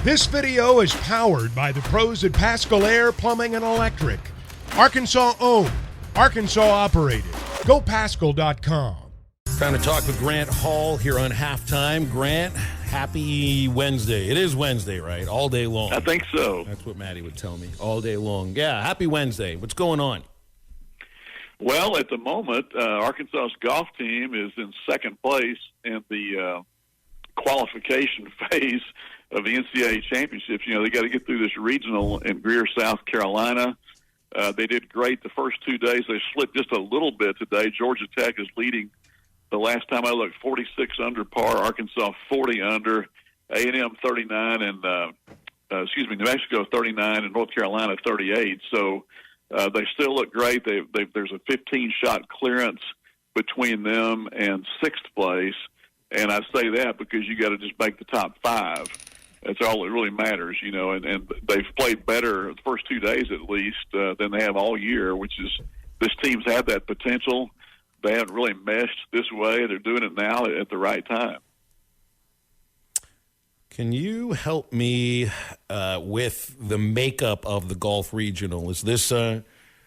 This video is powered by the pros at Pascal Air Plumbing and Electric. Arkansas owned, Arkansas operated. GoPascal.com. Time to talk with Grant Hall here on Halftime. Grant, happy Wednesday. It is Wednesday, right? All day long. I think so. That's what Maddie would tell me. All day long. Yeah, happy Wednesday. What's going on? Well, at the moment, Arkansas's golf team is in second place in the qualification phase of the NCAA championships. You know, they got to get through this regional in Greer, South Carolina. They did great the first 2 days. They slipped just a little bit today. Georgia Tech is leading. The last time I looked, 46 under par. Arkansas 40 under. A&M 39 and New Mexico 39 and North Carolina 38. So they still look great. There's a 15-shot clearance between them and sixth place. And I say that because you got to just make the top five. That's all that really matters, you know. And they've played better the first 2 days at least than they have all year, which is this team's had that potential. They haven't really meshed this way. They're doing it now at the right time. Can you help me with the makeup of the golf regional? Is this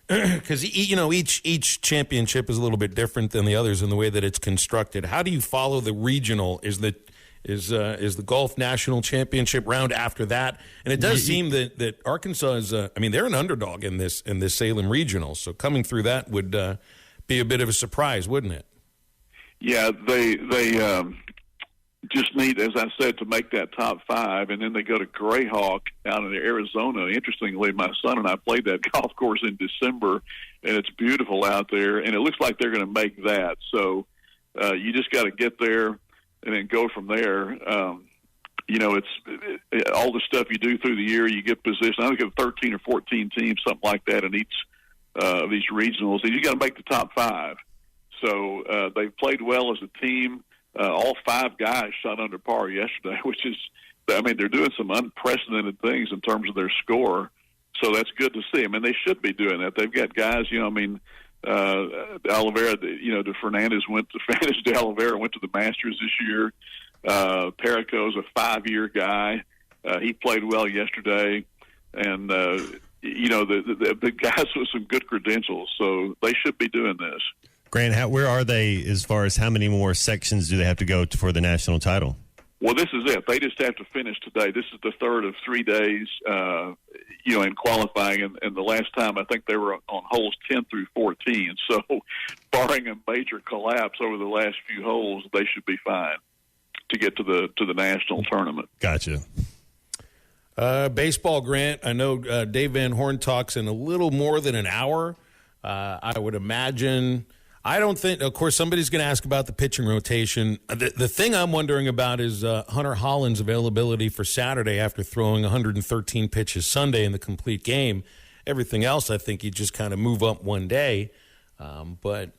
because each championship is a little bit different than the others in the way that it's constructed? How do you follow the regional? Is the golf national championship round after that? And it does seem that Arkansas is they're an underdog in this Salem regional. So coming through that would be a bit of a surprise, wouldn't it? Yeah, they just need, as I said, to make that top five, and then they go to Greyhawk out in Arizona. Interestingly, my son and I played that golf course in December, and it's beautiful out there, and it looks like they're going to make that. So you just got to get there and then go from there. It's all the stuff you do through the year. You get positioned. I think you have 13 or 14 teams, something like that, in each of these regionals, and you got to make the top five. So they've played well as a team. All five guys shot under par yesterday, which is, they're doing some unprecedented things in terms of their score. So that's good to see. They should be doing that. They've got guys, Oliveira, De Fernandez de Oliveira went to the Masters this year. Perico's a 5-year guy. He played well yesterday. And, the guys with some good credentials. So they should be doing this. Grant, where are they as far as how many more sections do they have to go for the national title? Well, this is it. They just have to finish today. This is the third of 3 days, in qualifying. And the last time, I think they were on holes 10 through 14. So barring a major collapse over the last few holes, they should be fine to get to the national tournament. Gotcha. Baseball, Grant. I know Dave Van Horn talks in a little more than an hour. I would imagine – I don't think – of course, somebody's going to ask about the pitching rotation. The thing I'm wondering about is Hunter Hollan's availability for Saturday after throwing 113 pitches Sunday in the complete game. Everything else, I think you just kind of move up one day. But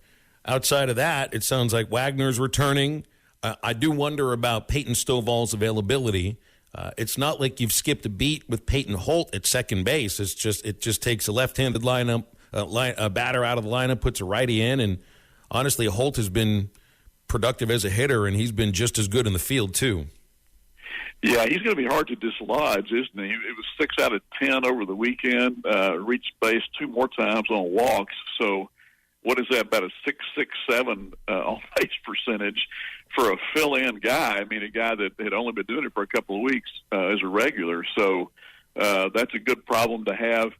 outside of that, it sounds like Wagner's returning. I do wonder about Peyton Stovall's availability. It's not like you've skipped a beat with Peyton Holt at second base. It just takes a left-handed lineup, a batter out of the lineup, puts a righty in, and honestly, Holt has been productive as a hitter, and he's been just as good in the field too. Yeah, he's going to be hard to dislodge, isn't he? It was 6 out of 10 over the weekend. Reached base 2 more times on walks. So, what is that? About a 6.67 on base percentage for a fill-in guy. A guy that had only been doing it for a couple of weeks as a regular. So, that's a good problem to have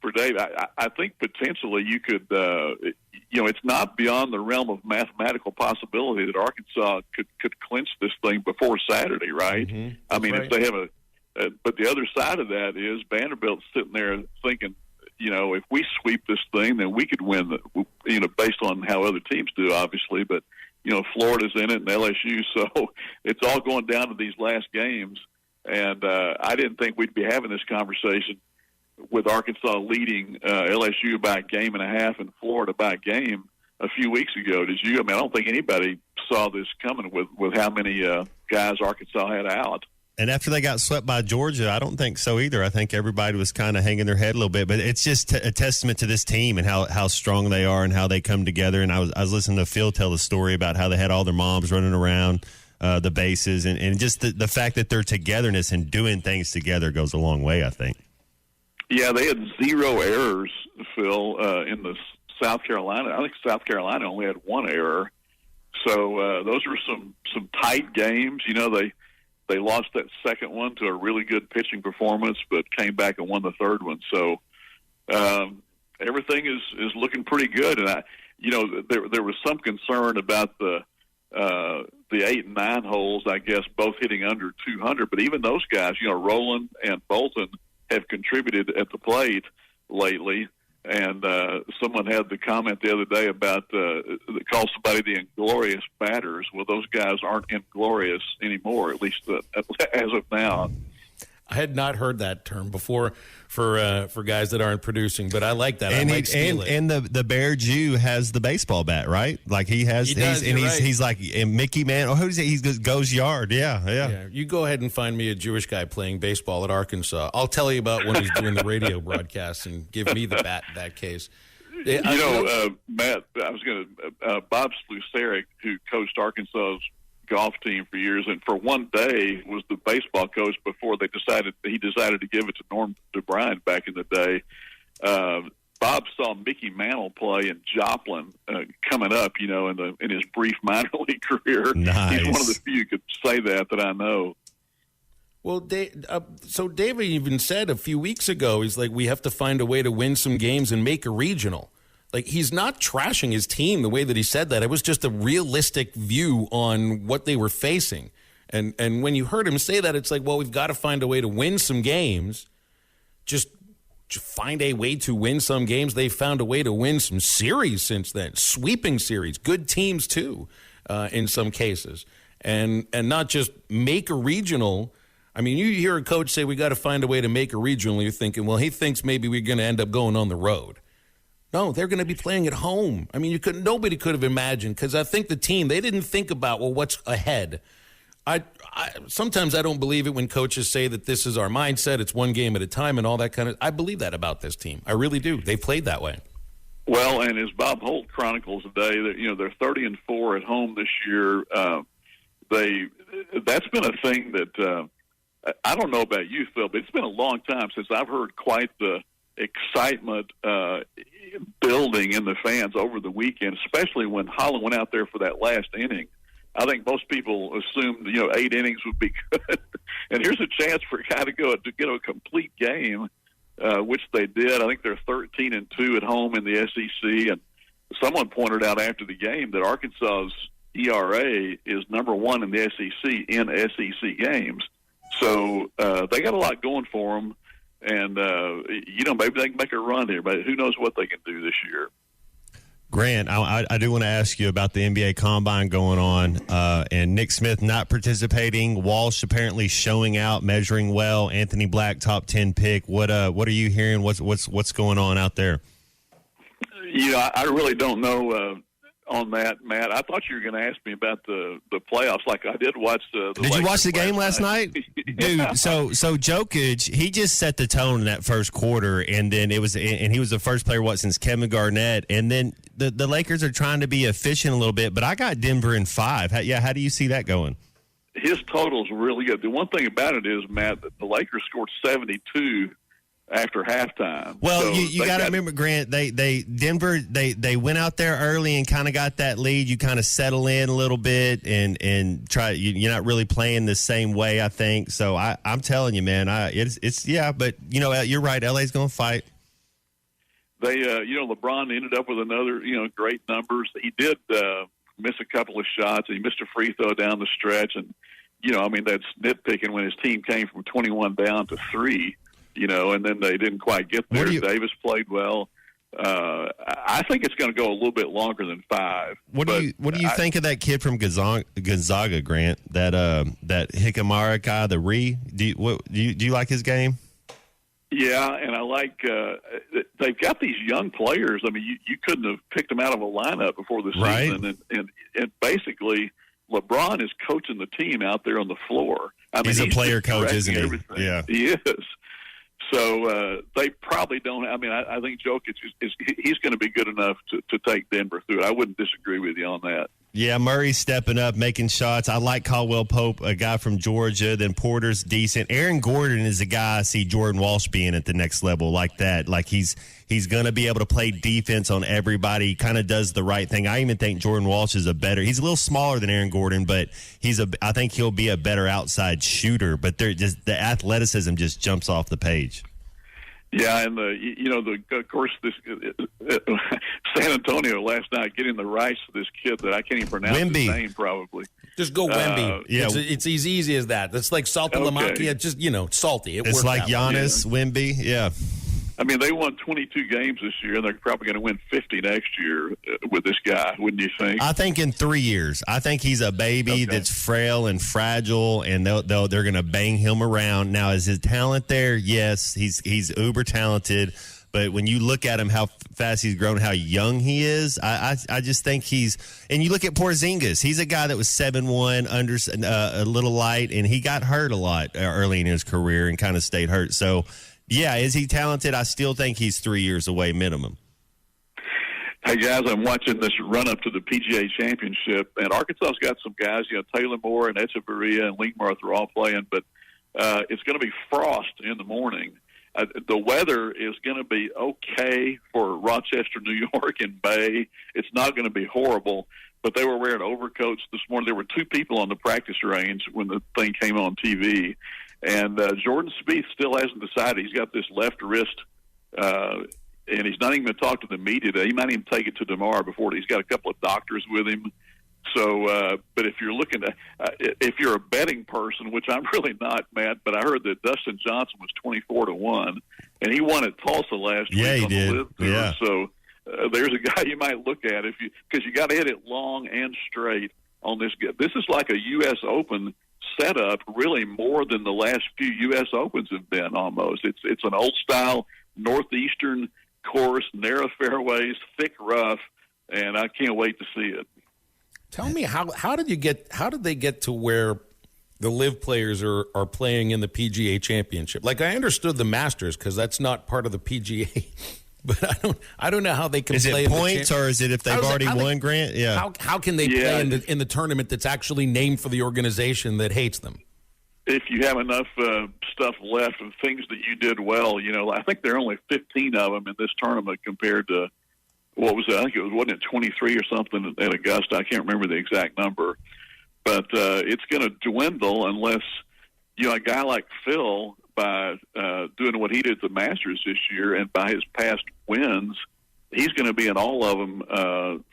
for Dave. I think potentially you could, it's not beyond the realm of mathematical possibility that Arkansas could clinch this thing before Saturday, right? Mm-hmm. Right. If they have but the other side of that is Vanderbilt's sitting there thinking, if we sweep this thing, then we could win, based on how other teams do, obviously. But, Florida's in it and LSU, so it's all going down to these last games. And I didn't think we'd be having this conversation with Arkansas leading LSU by a game and a half and Florida by a game a few weeks ago. Did you? I don't think anybody saw this coming with how many guys Arkansas had out. And after they got swept by Georgia, I don't think so either. I think everybody was kind of hanging their head a little bit. But it's just a testament to this team and how strong they are and how they come together. And I was listening to Phil tell the story about how they had all their moms running around the bases, and just the fact that their togetherness and doing things together goes a long way, I think. Yeah, they had 0 errors, Phil, in the South Carolina. I think South Carolina only had 1 error. So those were some tight games. You know, they lost that second one to a really good pitching performance, but came back and won the third one. So everything is looking pretty good. And there was some concern about the 8 and 9 holes, I guess, both hitting under 200. But even those guys, Rowland and Bolton, have contributed at the plate lately. And someone had the comment the other day about they call somebody the inglorious batters. Well, those guys aren't inglorious anymore, at least as of now. I had not heard that term before for guys that aren't producing, but I like that. And I might steal it. And the Bear Jew has the baseball bat, right? Like he has, he's like Mickey Man. Oh, who's it? He goes yard. Yeah. You go ahead and find me a Jewish guy playing baseball at Arkansas. I'll tell you about when he's doing the radio broadcast and give me the bat in that case. Matt, I was going to Bob Sluceric, who coached Arkansas's golf team for years, and for one day was the baseball coach before he decided to give it to Norm DeBryan back in the day. Bob saw Mickey Mantle play in Joplin coming up, in his brief minor league career. Nice. He's one of the few who could say that I know. Well, so David even said a few weeks ago, he's like, we have to find a way to win some games and make a regional. Like, he's not trashing his team the way that he said that. It was just a realistic view on what they were facing. And when you heard him say that, it's like, well, we've got to find a way to win some games. Just find a way to win some games. They found a way to win some series since then, sweeping series, good teams too, in some cases. And not just make a regional. I mean, you hear a coach say we got to find a way to make a regional, you're thinking, well, he thinks maybe we're going to end up going on the road. No, they're going to be playing at home. I mean, nobody could have imagined, because I think the team, they didn't think about, well, what's ahead. Sometimes I don't believe it when coaches say that this is our mindset, it's one game at a time and all that kind of. I believe that about this team. I really do. They played that way. Well, and as Bob Holt chronicles today, that they're 30-4 at home this year. That's been a thing that I don't know about you, Phil, but it's been a long time since I've heard quite the excitement building in the fans over the weekend, especially when Holland went out there for that last inning. I think most people assumed 8 innings would be good, and here's a chance for a guy to get a complete game, which they did. I think they're 13-2 at home in the SEC, and someone pointed out after the game that Arkansas's ERA is number 1 in the SEC in SEC games. So they got a lot going for them. And, maybe they can make a run here, but who knows what they can do this year. Grant, I do want to ask you about the NBA Combine going on, and Nick Smith not participating. Walsh apparently showing out, measuring well. Anthony Black, top 10 pick. What are you hearing? What's going on out there? I really don't know on that, Matt. I thought you were going to ask me about the playoffs. Like I did watch the. Did you watch the game last night? Dude, so Jokic, he just set the tone in that first quarter, and then he was the first player since Kevin Garnett, and then the Lakers are trying to be efficient a little bit, but I got Denver in 5. How do you see that going? His total's really good. The one thing about it is, Matt, that the Lakers scored 72 after halftime. Well, so you got to remember, Grant, Denver went out there early and kind of got that lead. You kind of settle in a little bit and try. You're not really playing the same way, I think. So I'm telling you, man, but you're right. LA's going to fight. They, LeBron ended up with another, great numbers. He did miss a couple of shots. He missed a free throw down the stretch, and that's nitpicking when his team came from 21 down to 3. And then they didn't quite get there. Davis played well. I think it's going to go a little bit longer than 5. What do you think of that kid from Gonzaga, Grant? That Hikamara guy, do you like his game? Yeah, and I like they've got these young players. I mean, you couldn't have picked them out of a lineup before the season, right. and basically LeBron is coaching the team out there on the floor. He's a player coach, isn't he? Everything. Yeah, he is. So they probably don't. I mean, I think Jokic he's going to be good enough to take Denver through it. I wouldn't disagree with you on that. Yeah, Murray's stepping up, making shots. I like Caldwell Pope, a guy from Georgia. Then Porter's decent. Aaron Gordon is a guy I see Jordan Walsh being at the next level like that. Like he's going to be able to play defense on everybody. He kind of does the right thing. I even think Jordan Walsh is he's a little smaller than Aaron Gordon, but I think he'll be a better outside shooter. But the athleticism just jumps off the page. Yeah, and of course, this San Antonio last night getting the rights to this kid that I can't even pronounce his name. Probably just go Wemby. Yeah, it's as easy as that. It's like Saltalamacchia, just salty. It's like Giannis, Wemby. Yeah. I mean, they won 22 games this year, and they're probably going to win 50 next year with this guy, wouldn't you think? I think in 3 years. I think he's a baby that's frail and fragile, and they're going to bang him around. Now, is his talent there? Yes, he's uber talented. But when you look at him, how fast he's grown, how young he is, I just think and you look at Porzingis, he's a guy that was 7'1", under a little light, and he got hurt a lot early in his career and kind of stayed hurt. So, yeah, is he talented? I still think he's 3 years away minimum. Hey, guys, I'm watching this run-up to the PGA Championship, and Arkansas's got some guys, Taylor Moore and Echeverria and Linkmarth are all playing, but it's going to be frost in the morning. The weather is going to be okay for Rochester, New York, and Bay. It's not going to be horrible, but they were wearing overcoats this morning. There were 2 people on the practice range when the thing came on TV. And Jordan Spieth still hasn't decided. He's got this left wrist, and he's not even going to talk to the media today. He might even take it to tomorrow before. He's got a couple of doctors with him. So, but if you're looking to, if you're a betting person, which I'm really not, Matt, but I heard that Dustin Johnson was 24-1, and he won at Tulsa last week on the Live Tour. Yeah. So there's a guy you might look at because you got to hit it long and straight on this. This is like a U.S. Open setup, really more than the last few U.S. Opens have been. Almost, it's an old style northeastern course, narrow fairways, thick rough, and I can't wait to see it. Tell me how did they get to where the Live players are playing in the PGA Championship? Like, I understood the Masters because that's not part of the PGA, but I don't know how they can play. Is it points or is it if they've already won, Grant? Yeah. How can they play in the tournament that's actually named for the organization that hates them? If you have enough stuff left and things that you did well, I think there are only 15 of them in this tournament compared to what was it? I think wasn't it 23 or something at Augusta? I can't remember the exact number, but it's going to dwindle unless a guy like Phil, by doing what he did at the Masters this year and by his past wins, he's going to be in all of them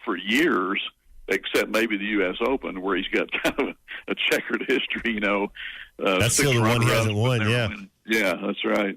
for years, except maybe the U.S. Open, where he's got kind of a checkered history. That's still the one he hasn't won. Yeah, yeah, that's right.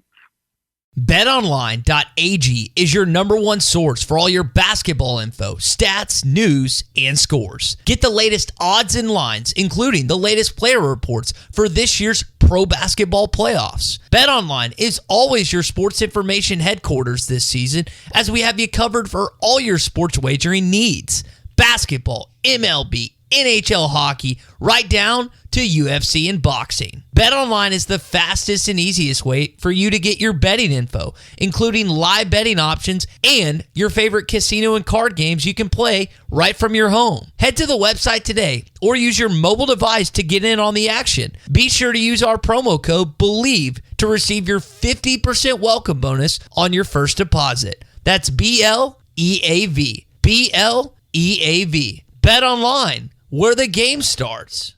BetOnline.ag is your number one source for all your basketball info, stats, news, and scores. Get the latest odds and lines, including the latest player reports for this year's pro basketball playoffs. BetOnline is always your sports information headquarters this season, as we have you covered for all your sports wagering needs. Basketball, MLB, NHL hockey, right down to UFC and boxing. BetOnline is the fastest and easiest way for you to get your betting info, including live betting options and your favorite casino and card games you can play right from your home. Head to the website today or use your mobile device to get in on the action. Be sure to use our promo code BELIEVE to receive your 50% welcome bonus on your first deposit. That's BLEAV. BLEAV. Bet online, where the game starts.